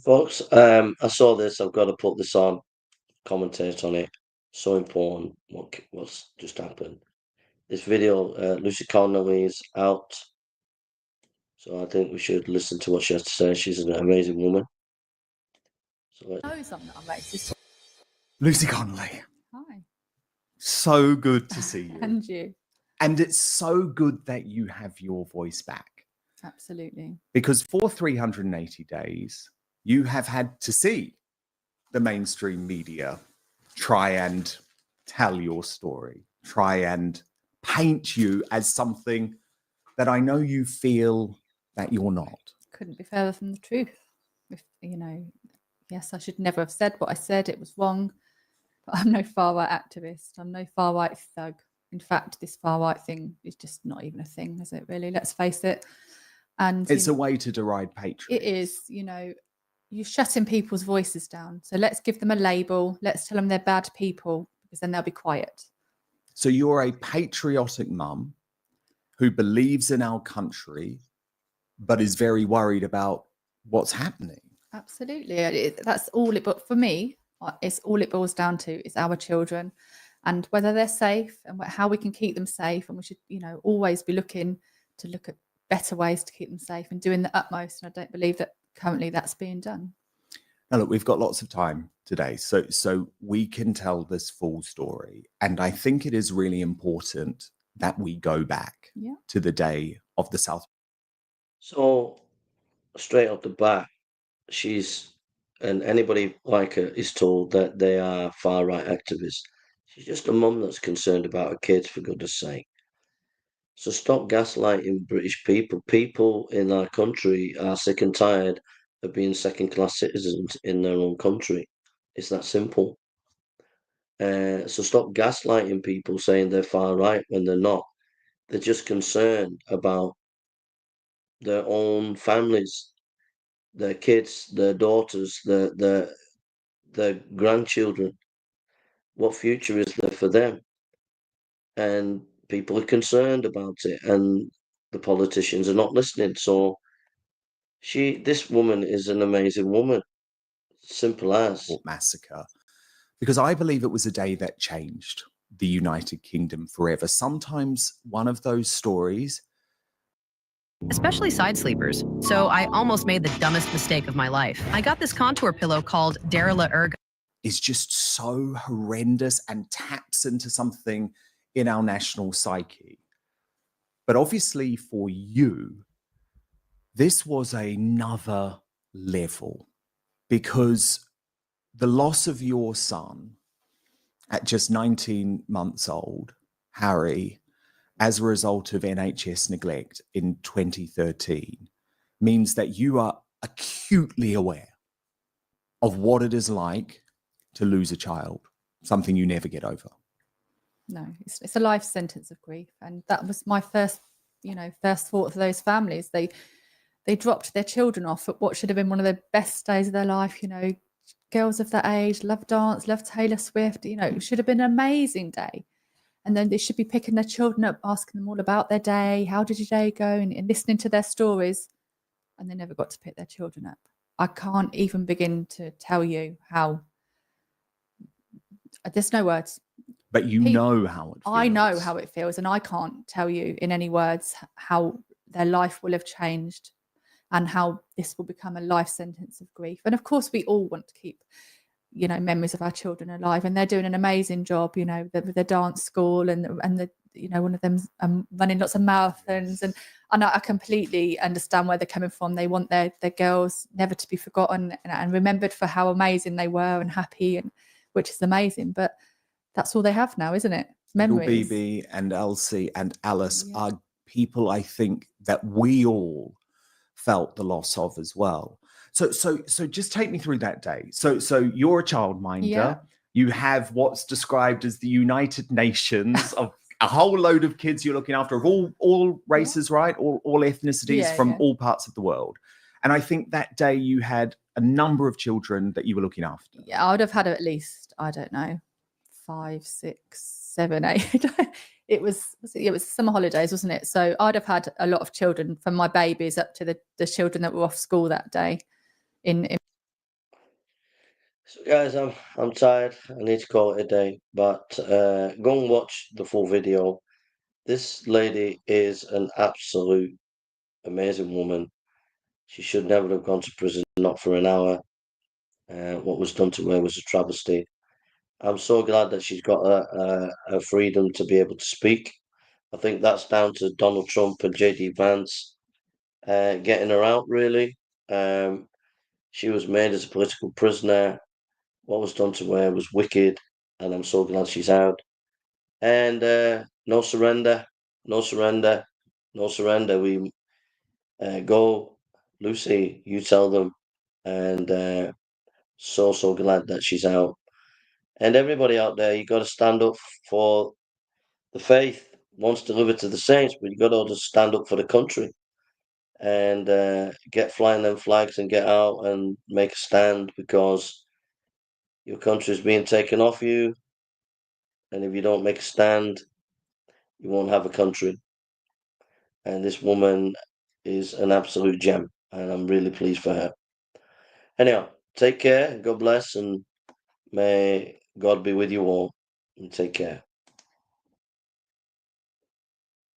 Folks, I saw this. I've got to put this on, commentate on it. So important. What's just happened? This video, Lucy Connolly is out, so I think we should listen to what she has to say. She's an amazing woman. So Know something that I'm racist. Lucy Connolly, Hi. so good to see you. And you. And it's so good that you have your voice back. Absolutely. Because for 380 days, you have had to see the mainstream media try and tell your story, try and paint you as something that I know you feel that you're not. Couldn't be further from the truth. If yes, I should never have said what I said. It was wrong. But I'm no far right activist. I'm no far right thug. In fact, this far right thing is just not even a thing, is it really? Let's face it. And it's a way to deride patriots. It is, you're shutting people's voices down. So let's give them a label. Let's tell them they're bad people, because then they'll be quiet. So you're a patriotic mum who believes in our country, but is very worried about what's happening. Absolutely. That's all it, but for me, it's all it boils down to is our children and whether they're safe and how we can keep them safe. And we should, always be looking at better ways to keep them safe and doing the utmost. And I don't believe that currently that's being done. Now, look, we've got lots of time today, so we can tell this full story. And I think it is really important that we go back to the day of the South. So, straight off the bat, and anybody like her is told that they are far-right activists. She's just a mum that's concerned about her kids, for goodness sake. So stop gaslighting British people. People in our country are sick and tired of being second-class citizens in their own country. It's that simple. So stop gaslighting people saying they're far right when they're not. They're just concerned about their own families, their kids, their daughters, their grandchildren. What future is there for them? And people are concerned about it, and the politicians are not listening. So this woman is an amazing woman. Simple as. Massacre. Because I believe it was a day that changed the United Kingdom forever. Sometimes one of those stories, especially side sleepers. So I almost made the dumbest mistake of my life. I got this contour pillow called Darila Ergo. Is just so horrendous and taps into something in our national psyche. But obviously for you, this was another level, because the loss of your son at just 19 months old, Harry, as a result of NHS neglect in 2013, means that you are acutely aware of what it is like to lose a child, something you never get over. No, it's a life sentence of grief. And that was my first thought for those families. They dropped their children off at what should have been one of the best days of their life. Girls of that age love dance, love Taylor Swift. It should have been an amazing day. And then they should be picking their children up, asking them all about their day. How did your day go? And listening to their stories. And they never got to pick their children up. I can't even begin to tell you how. There's no words. But know how it feels. I know how it feels. And I can't tell you in any words how their life will have changed and how this will become a life sentence of grief. And of course, we all want to keep, memories of our children alive. And they're doing an amazing job, with the dance school and the one of them running lots of marathons. And I completely understand where they're coming from. They want their girls never to be forgotten and remembered for how amazing they were and happy, and which is amazing. But that's all they have now, isn't it? Memories. BB and Elsie and Alice are people, I think, that we all felt the loss of as well. So just take me through that day. So you're a childminder. Yeah. You have what's described as the United Nations of a whole load of kids you're looking after, of all races, right? All ethnicities from all parts of the world. And I think that day you had a number of children that you were looking after. Yeah, I would have had at least, I don't know, 5, 6, 7, 8. It was summer holidays, wasn't it? So I'd have had a lot of children, from my babies up to the children that were off school that day. So, guys, I'm tired. I need to call it a day. But go and watch the full video. This lady is an absolute amazing woman. She should never have gone to prison, not for an hour. What was done to her was a travesty. I'm so glad that she's got her freedom to be able to speak. I think that's down to Donald Trump and JD Vance getting her out, really. She was made as a political prisoner. What was done to her was wicked, and I'm so glad she's out. And no surrender, no surrender, no surrender. We go, Lucy, you tell them. And so glad that she's out. And everybody out there, you got to stand up for the faith. Once delivered to the saints, but you got to just stand up for the country and get flying them flags and get out and make a stand because your country is being taken off you. And if you don't make a stand, you won't have a country. And this woman is an absolute gem, and I'm really pleased for her. Anyhow, take care, God bless, and may God be with you all. And take care.